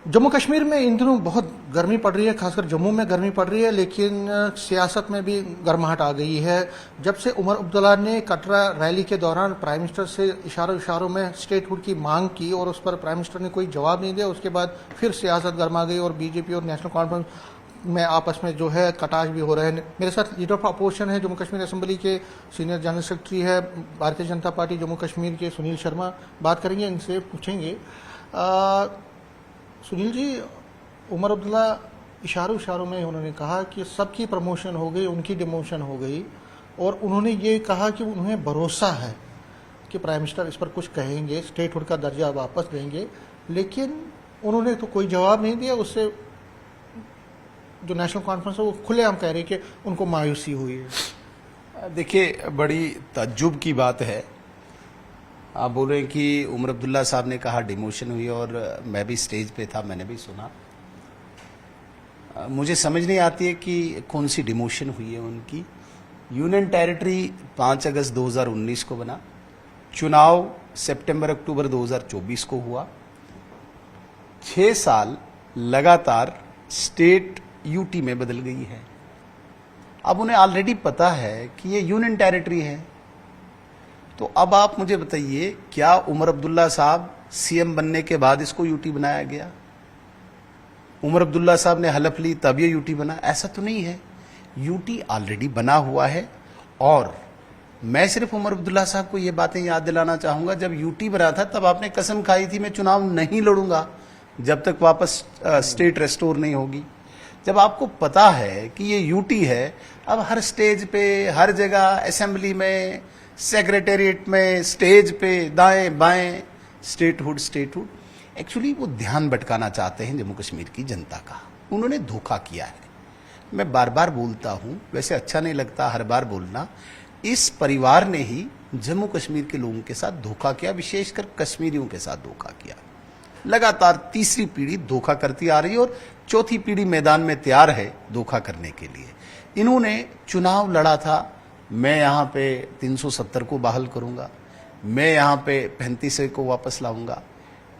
जम्मू कश्मीर में इन दिनों बहुत गर्मी पड़ रही है, खासकर जम्मू में गर्मी पड़ रही है, लेकिन सियासत में भी गर्माहट आ गई है। जब से उमर अब्दुल्ला ने कटरा रैली के दौरान प्राइम मिनिस्टर से इशारों में स्टेटहुड की मांग की और उस पर प्राइम मिनिस्टर ने कोई जवाब नहीं दिया, उसके बाद फिर सियासत गर्मा गई और बीजेपी और नेशनल कॉन्फ्रेंस में आपस में जो है कटाश भी हो रहे हैं। मेरे साथ लीडर ऑफ अपोजिशन है, जम्मू कश्मीर असेंबली के सीनियर जनरल सेक्रेटरी है भारतीय जनता पार्टी जम्मू कश्मीर के सुनील शर्मा। बात करेंगे, इनसे पूछेंगे। सुनील जी, उमर अब्दुल्ला इशारों में उन्होंने कहा कि सबकी प्रमोशन हो गई, उनकी डिमोशन हो गई, और उन्होंने ये कहा कि उन्हें भरोसा है कि प्राइम मिनिस्टर इस पर कुछ कहेंगे, स्टेटहुड का दर्जा वापस देंगे, लेकिन उन्होंने तो कोई जवाब नहीं दिया। उससे जो नेशनल कॉन्फ्रेंस है वो खुलेआम कह रही है कि उनको मायूसी हुई है। देखिए, बड़ी ताज्जुब की बात है। आप बोल रहे हैं कि उमर अब्दुल्ला साहब ने कहा डिमोशन हुई, और मैं भी स्टेज पे था, मैंने भी सुना। मुझे समझ नहीं आती है कि कौन सी डिमोशन हुई है उनकी। यूनियन टेरिटरी 5 अगस्त 2019 को बना, चुनाव सितंबर अक्टूबर 2024 को हुआ। 6 साल लगातार स्टेट यूटी में बदल गई है। अब उन्हें ऑलरेडी पता है कि ये यूनियन टेरिटरी है। तो अब आप मुझे बताइए, क्या उमर अब्दुल्ला साहब सीएम बनने के बाद इसको यूटी बनाया गया? उमर अब्दुल्ला साहब ने हलफ ली तब ये यूटी बना? ऐसा तो नहीं है। यूटी ऑलरेडी बना हुआ है। और मैं सिर्फ उमर अब्दुल्ला साहब को ये बातें याद दिलाना चाहूंगा, जब यूटी बना था तब आपने कसम खाई थी मैं चुनाव नहीं लड़ूंगा जब तक वापस स्टेट रेस्टोर नहीं होगी। जब आपको पता है कि ये यूटी है, अब हर स्टेज पे, हर जगह, असेंबली में, सेक्रेटेरिएट में, स्टेज पे, दाएं बाएं स्टेटहुड। एक्चुअली वो ध्यान भटकाना चाहते हैं जम्मू कश्मीर की जनता का। उन्होंने धोखा किया है। मैं बार बार बोलता हूं, वैसे अच्छा नहीं लगता हर बार बोलना। इस परिवार ने ही जम्मू कश्मीर के लोगों के साथ धोखा किया, विशेषकर कश्मीरियों के साथ धोखा किया। लगातार तीसरी पीढ़ी धोखा करती आ रही है और चौथी पीढ़ी मैदान में तैयार है धोखा करने के लिए। इन्होंने चुनाव लड़ा था, मैं यहां पे 370 को बहाल करूंगा, मैं यहां पे 35 को वापस लाऊंगा,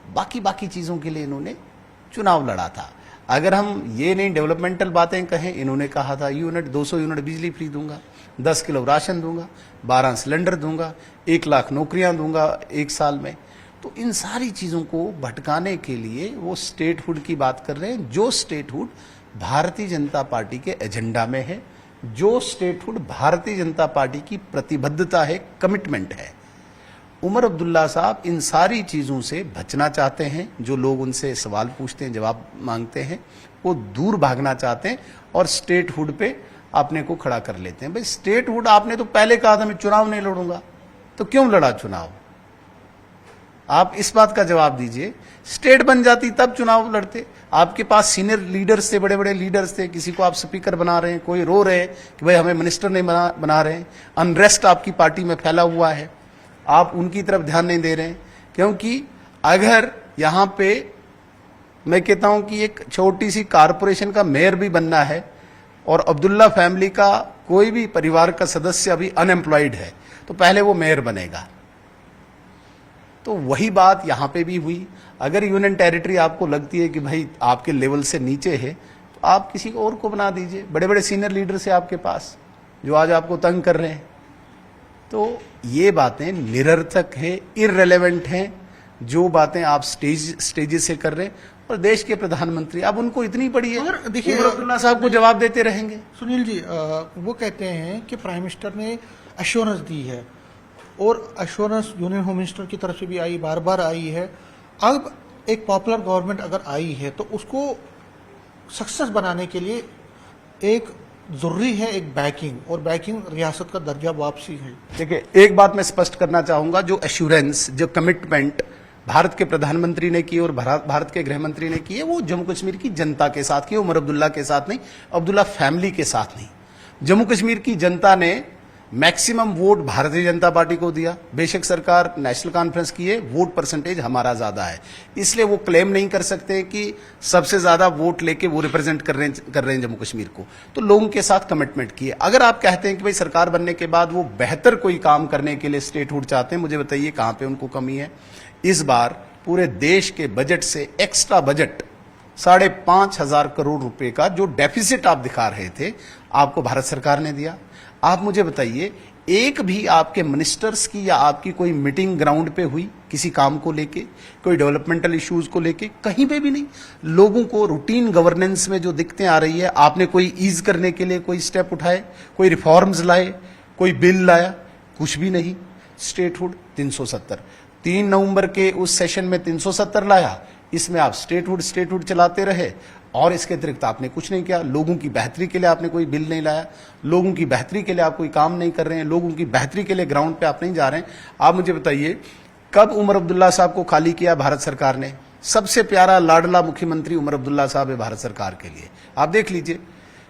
बाकी चीजों के लिए इन्होंने चुनाव लड़ा था। अगर हम ये नहीं डेवलपमेंटल बातें कहें, इन्होंने कहा था 200 यूनिट बिजली फ्री दूंगा, 10 किलो राशन दूंगा, 12 सिलेंडर दूंगा, 1 लाख नौकरियां दूंगा 1 साल में। तो इन सारी चीजों को भटकाने के लिए वो स्टेटहुड की बात कर रहे हैं, जो स्टेटहुड भारतीय जनता पार्टी के एजेंडा में है, जो स्टेटहुड भारतीय जनता पार्टी की प्रतिबद्धता है, कमिटमेंट है। उमर अब्दुल्ला साहब इन सारी चीजों से बचना चाहते हैं। जो लोग उनसे सवाल पूछते हैं, जवाब मांगते हैं, वो दूर भागना चाहते हैं और स्टेटहुड पे अपने को खड़ा कर लेते हैं। भाई स्टेटहुड, आपने तो पहले कहा था मैं चुनाव नहीं लड़ूंगा, तो क्यों लड़ा चुनाव? आप इस बात का जवाब दीजिए। स्टेट बन जाती तब चुनाव लड़ते। आपके पास सीनियर लीडर्स थे, बड़े बड़े लीडर्स थे, किसी को आप स्पीकर बना रहे हैं, कोई रो रहे हैं कि भाई हमें मिनिस्टर नहीं बना रहे हैं। अनरेस्ट आपकी पार्टी में फैला हुआ है, आप उनकी तरफ ध्यान नहीं दे रहे हैं। क्योंकि अगर यहां पे मैं कहता हूं कि एक छोटी सी कारपोरेशन का मेयर भी बनना है और अब्दुल्ला फैमिली का कोई भी परिवार का सदस्य अभी अनएम्प्लॉयड है, तो पहले वो मेयर बनेगा। तो वही बात यहां पे भी हुई। अगर यूनियन टेरिटरी आपको लगती है कि भाई आपके लेवल से नीचे है, तो आप किसी और को बना दीजिए। बड़े बड़े सीनियर लीडर्स है आपके पास जो आज आपको तंग कर रहे हैं। तो ये बातें निरर्थक है, इररिलेवेंट हैं, जो बातें आप स्टेज से कर रहे हैं। और देश के प्रधानमंत्री, अब उनको इतनी बड़ी है, देखिए उमर अब्दुल्ला साहब को जवाब देते रहेंगे। सुनील जी, वो कहते हैं कि प्राइम मिनिस्टर ने एश्योरेंस दी है, और एश्योरेंस यूनियन होम मिनिस्टर की तरफ से भी आई, बार बार आई है। अब एक पॉपुलर गवर्नमेंट अगर आई है तो उसको सक्सेस बनाने के लिए एक जरूरी है एक बैकिंग, और बैकिंग रियासत का दर्जा वापसी है। देखिए, एक बात मैं स्पष्ट करना चाहूंगा, जो एश्योरेंस, जो कमिटमेंट भारत के प्रधानमंत्री ने की और भारत के गृह मंत्री ने की है, वो जम्मू कश्मीर की जनता के साथ की, उमर अब्दुल्ला के साथ नहीं, अब्दुल्ला फैमिली के साथ नहीं। जम्मू कश्मीर की जनता ने maximum vote Bharatiya Janata party को दिया। बेशक सरकार नेशनल कॉन्फ्रेंस की है, वोट परसेंटेज हमारा ज्यादा है, इसलिए वो क्लेम नहीं कर सकते कि सबसे ज्यादा वोट लेके वो रिप्रेजेंट कर रहे हैं जम्मू कश्मीर को। तो लोगों के साथ कमिटमेंट की है। अगर आप कहते हैं कि भाई सरकार बनने के बाद वो बेहतर कोई काम करने के लिए स्टेटहुड चाहते हैं, मुझे बताइए कहां पे उनको कमी है। इस बार पूरे देश के बजट से एक्स्ट्रा बजट 5,500 करोड़ रुपए का जो डेफिसिट आप दिखा रहे थे, आपको भारत सरकार ने दिया। आप मुझे बताइए, एक भी आपके मिनिस्टर्स की या आपकी कोई मीटिंग ग्राउंड पे हुई किसी काम को लेके, कोई डेवलपमेंटल इश्यूज को लेके? कहीं पे भी नहीं। लोगों को रूटीन गवर्नेंस में जो दिक्कतें आ रही है, आपने कोई ईज करने के लिए कोई स्टेप उठाए, कोई रिफॉर्म्स लाए, कोई बिल लाया? कुछ भी नहीं। स्टेटहुड 370, 3 नवंबर के उस सेशन में 370 लाया, इसमें आप स्टेटहुड चलाते रहे और इसके अतिरिक्त आपने कुछ नहीं किया। लोगों की बेहतरी के लिए आपने कोई बिल नहीं लाया, लोगों की बेहतरी के लिए आप कोई काम नहीं कर रहे हैं, लोगों की बेहतरी के लिए ग्राउंड पे आप नहीं जा रहे हैं। आप मुझे बताइए, कब उमर अब्दुल्ला साहब को खाली किया भारत सरकार ने? सबसे प्यारा लाडला मुख्यमंत्री उमर अब्दुल्ला साहब है भारत सरकार के लिए। आप देख लीजिए,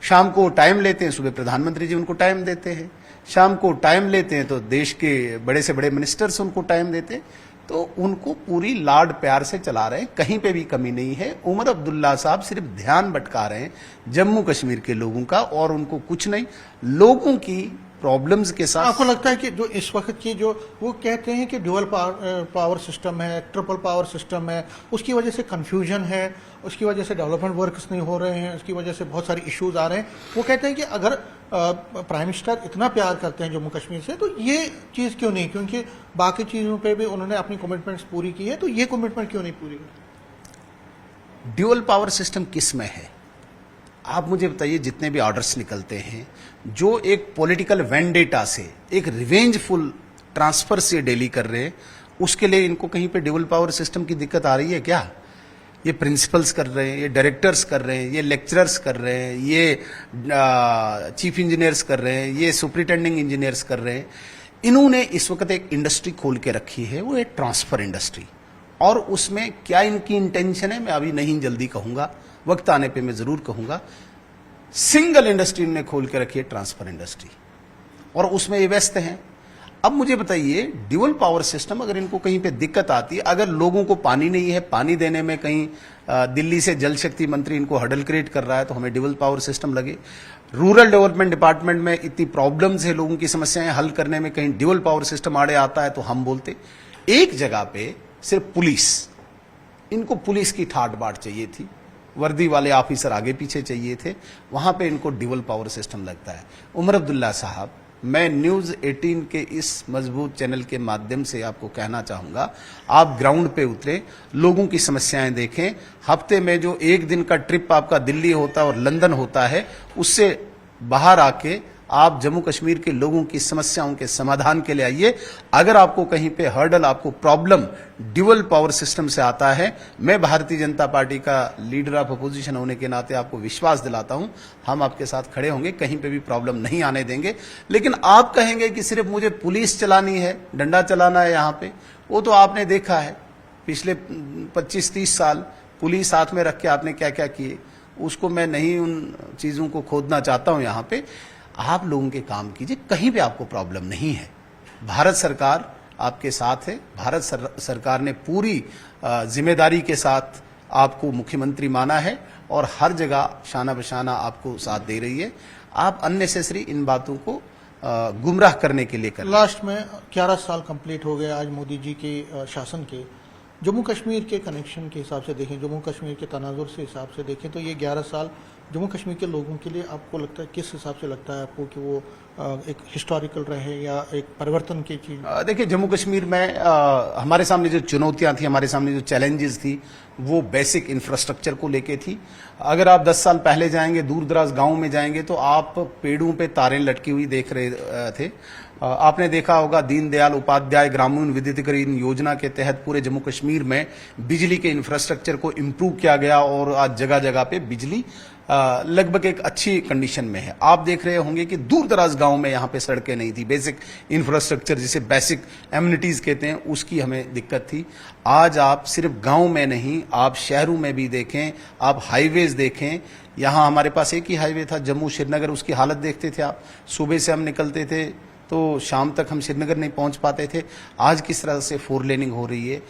शाम को टाइम लेते हैं, सुबह प्रधानमंत्री जी उनको टाइम देते हैं, शाम को टाइम लेते हैं तो देश के बड़े से बड़े मिनिस्टर्स उनको टाइम देते हैं, तो उनको पूरी लाड प्यार से चला रहे हैं, कहीं पे भी कमी नहीं है। उमर अब्दुल्ला साहब सिर्फ ध्यान भटका रहे हैं जम्मू कश्मीर के लोगों का, और उनको कुछ नहीं, लोगों की प्रॉब्लम्स के साथ। आपको लगता है कि जो इस वक्त की जो वो कहते हैं कि ड्यूअल पावर सिस्टम है, ट्रिपल पावर सिस्टम है, उसकी वजह से कंफ्यूजन है, उसकी वजह से डेवलपमेंट वर्क्स नहीं हो रहे हैं, उसकी वजह से बहुत सारे इश्यूज आ रहे हैं। वो कहते हैं कि अगर प्राइम मिनिस्टर इतना प्यार करते हैं जम्मू कश्मीर से, तो ये चीज़ क्यों नहीं, क्योंकि बाकी चीज़ों पे भी उन्होंने अपनी कमिटमेंट्स पूरी की है, तो ये कमिटमेंट क्यों नहीं पूरी की? ड्यूअल पावर सिस्टम किस में है? आप मुझे बताइए, जितने भी ऑर्डर्स निकलते हैं जो एक पॉलिटिकल वेंडेटा से, एक रिवेंजफुल ट्रांसफर से डेली कर रहे हैं, उसके लिए इनको कहीं पे ड्यूअल पावर सिस्टम की दिक्कत आ रही है क्या? ये प्रिंसिपल्स कर रहे हैं, ये डायरेक्टर्स कर रहे हैं, ये लेक्चरर्स कर रहे हैं, ये चीफ इंजीनियर्स कर रहे हैं, ये सुपरिटेंडिंग इंजीनियर्स कर रहे हैं। इन्होंने इस वक्त एक इंडस्ट्री खोल के रखी है, वो है ट्रांसफर इंडस्ट्री। और उसमें क्या इनकी इंटेंशन है, मैं अभी नहीं जल्दी कहूंगा, वक्त आने पे मैं जरूर कहूंगा। सिंगल इंडस्ट्री ने खोल के रखी है, ट्रांसफर इंडस्ट्री, और उसमें ये व्यस्त हैं। अब मुझे बताइए, ड्यूअल पावर सिस्टम अगर इनको कहीं पे दिक्कत आती है, अगर लोगों को पानी नहीं है, पानी देने में कहीं दिल्ली से जल शक्ति मंत्री इनको हडल क्रिएट कर रहा है, तो हमें ड्यूअल पावर सिस्टम लगे। रूरल डेवलपमेंट डिपार्टमेंट में इतनी प्रॉब्लम्स है, लोगों की समस्याएं हल करने में कहीं ड्यूअल पावर सिस्टम आड़े आता है तो हम बोलते। एक जगह पे सिर्फ पुलिस, इनको पुलिस की ठाट बाट चाहिए थी, वर्दी वाले ऑफिसर आगे पीछे चाहिए थे, वहां पे इनको ड्यूअल पावर सिस्टम लगता है। उमर अब्दुल्ला साहब, मैं न्यूज 18 के इस मजबूत चैनल के माध्यम से आपको कहना चाहूंगा, आप ग्राउंड पे उतरे, लोगों की समस्याएं देखें। हफ्ते में जो एक दिन का ट्रिप आपका दिल्ली होता है और लंदन होता है, उससे बाहर आके आप जम्मू कश्मीर के लोगों की समस्याओं के समाधान के लिए आइए। अगर आपको कहीं पे हर्डल, आपको प्रॉब्लम ड्यूअल पावर सिस्टम से आता है, मैं भारतीय जनता पार्टी का लीडर ऑफ अपोजिशन होने के नाते आपको विश्वास दिलाता हूं, हम आपके साथ खड़े होंगे, कहीं पे भी प्रॉब्लम नहीं आने देंगे। लेकिन आप कहेंगे कि सिर्फ मुझे पुलिस चलानी है, डंडा चलाना है यहां पे, वो तो आपने देखा है पिछले 25-30 साल पुलिस हाथ में रख के आपने क्या क्या किए, उसको मैं नहीं उन चीजों को खोदना चाहता हूं। यहां पे आप लोगों के काम कीजिए, कहीं भी आपको प्रॉब्लम नहीं है। भारत सरकार आपके साथ है, भारत सरकार ने पूरी जिम्मेदारी के साथ आपको मुख्यमंत्री माना है और हर जगह शाना बशाना आपको साथ दे रही है। आप अननेसेसरी इन बातों को गुमराह करने के लिए कर। लास्ट में 11 साल कंप्लीट हो गए आज मोदी जी के शासन के। जम्मू कश्मीर के कनेक्शन के हिसाब से देखें, जम्मू कश्मीर के तनाजुर से हिसाब से देखें, तो ये 11 साल जम्मू कश्मीर के लोगों के लिए आपको लगता है, किस हिसाब से लगता है आपको कि वो एक हिस्टोरिकल रहे या एक परिवर्तन की चीज? देखिए, जम्मू कश्मीर में हमारे सामने जो चुनौतियां थी, हमारे सामने जो चैलेंजेस थी, वो बेसिक इंफ्रास्ट्रक्चर को लेके थी। अगर आप 10 साल पहले जाएंगे, दूर दराज गाँव में जाएंगे, तो आप पेड़ों पे तारें लटकी हुई देख रहे थे। आपने देखा होगा दीनदयाल उपाध्याय ग्रामीण विद्युतीकरण योजना के तहत पूरे जम्मू कश्मीर में बिजली के इंफ्रास्ट्रक्चर को इम्प्रूव किया गया और आज जगह जगह पे बिजली लगभग एक अच्छी कंडीशन में है। आप देख रहे होंगे कि दूर दराज गांव में यहां पे सड़कें नहीं थी, बेसिक इंफ्रास्ट्रक्चर जिसे बेसिक एमिनिटीज कहते हैं, उसकी हमें दिक्कत थी। आज आप सिर्फ गांव में नहीं, आप शहरों में भी देखें, आप हाईवेज देखें। यहां हमारे पास एक ही हाईवे था जम्मू श्रीनगर, उसकी हालत देखते थे आप। सुबह से हम निकलते थे तो शाम तक हम श्रीनगर नहीं पहुंच पाते थे। आज किस तरह से 4 लेनिंग हो रही है,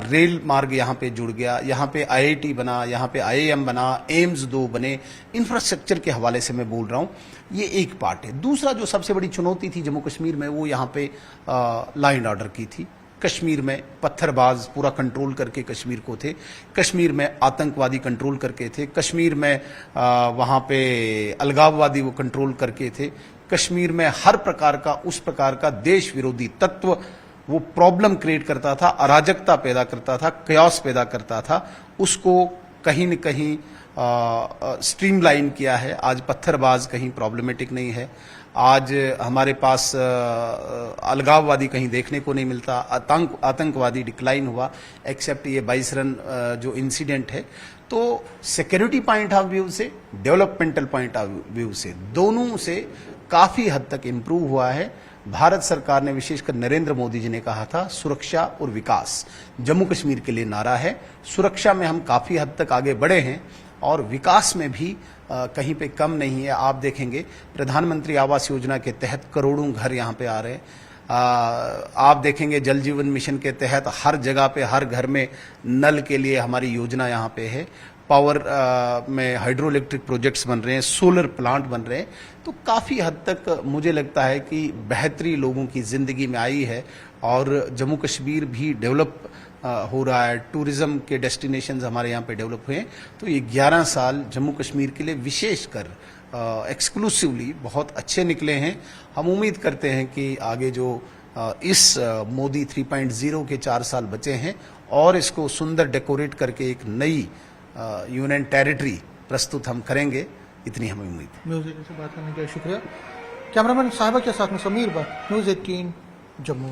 रेल मार्ग यहाँ पे जुड़ गया, यहाँ पे IIT बना, यहाँ पे IIM बना, एम्स 2 बने। इंफ्रास्ट्रक्चर के हवाले से मैं बोल रहा हूँ, ये एक पार्ट है। दूसरा जो सबसे बड़ी चुनौती थी जम्मू कश्मीर में, वो यहाँ पे लॉ एंड ऑर्डर की थी। कश्मीर में पत्थरबाज पूरा कंट्रोल करके कश्मीर को थे, कश्मीर में आतंकवादी कंट्रोल करके थे, कश्मीर में वहाँ पे अलगाववादी वो कंट्रोल करके थे, कश्मीर में हर प्रकार का उस प्रकार का देश विरोधी तत्व वो प्रॉब्लम क्रिएट करता था, अराजकता पैदा करता था, कयास पैदा करता था, उसको कहीं न कहीं स्ट्रीमलाइन किया है। आज पत्थरबाज कहीं प्रॉब्लमेटिक नहीं है, आज हमारे पास अलगाववादी कहीं देखने को नहीं मिलता, आतंकवादी डिक्लाइन हुआ, एक्सेप्ट ये 22 रन जो इंसिडेंट है। तो सिक्योरिटी पॉइंट ऑफ व्यू से, डेवलपमेंटल पॉइंट ऑफ व्यू से, दोनों से काफी हद तक इम्प्रूव हुआ है। भारत सरकार ने, विशेषकर नरेंद्र मोदी जी ने कहा था सुरक्षा और विकास जम्मू कश्मीर के लिए नारा है। सुरक्षा में हम काफी हद तक आगे बढ़े हैं और विकास में भी कहीं पे कम नहीं है। आप देखेंगे प्रधानमंत्री आवास योजना के तहत करोड़ों घर यहाँ पे आ रहे हैं। आप देखेंगे जल जीवन मिशन के तहत हर जगह पे, हर घर में नल के लिए हमारी योजना यहाँ पे है। पावर में हाइड्रो इलेक्ट्रिक प्रोजेक्ट्स बन रहे हैं, सोलर प्लांट बन रहे हैं। तो काफ़ी हद तक मुझे लगता है कि बेहतरी लोगों की ज़िंदगी में आई है और जम्मू कश्मीर भी डेवलप हो रहा है। टूरिज्म के डेस्टिनेशंस हमारे यहाँ पे डेवलप हुए हैं। तो ये 11 साल जम्मू कश्मीर के लिए विशेषकर एक्सक्लूसिवली बहुत अच्छे निकले हैं। हम उम्मीद करते हैं कि आगे जो इस मोदी 3.0 के 4 साल बचे हैं और इसको सुंदर डेकोरेट करके एक नई यूनियन टेरिटरी प्रस्तुत हम करेंगे, इतनी हमें उम्मीद है। न्यूज़ 18 से बात करने के लिए शुक्रिया। कैमरामैन साहिबा के साथ में समीर भट्ट, न्यूज़ 18 जम्मू।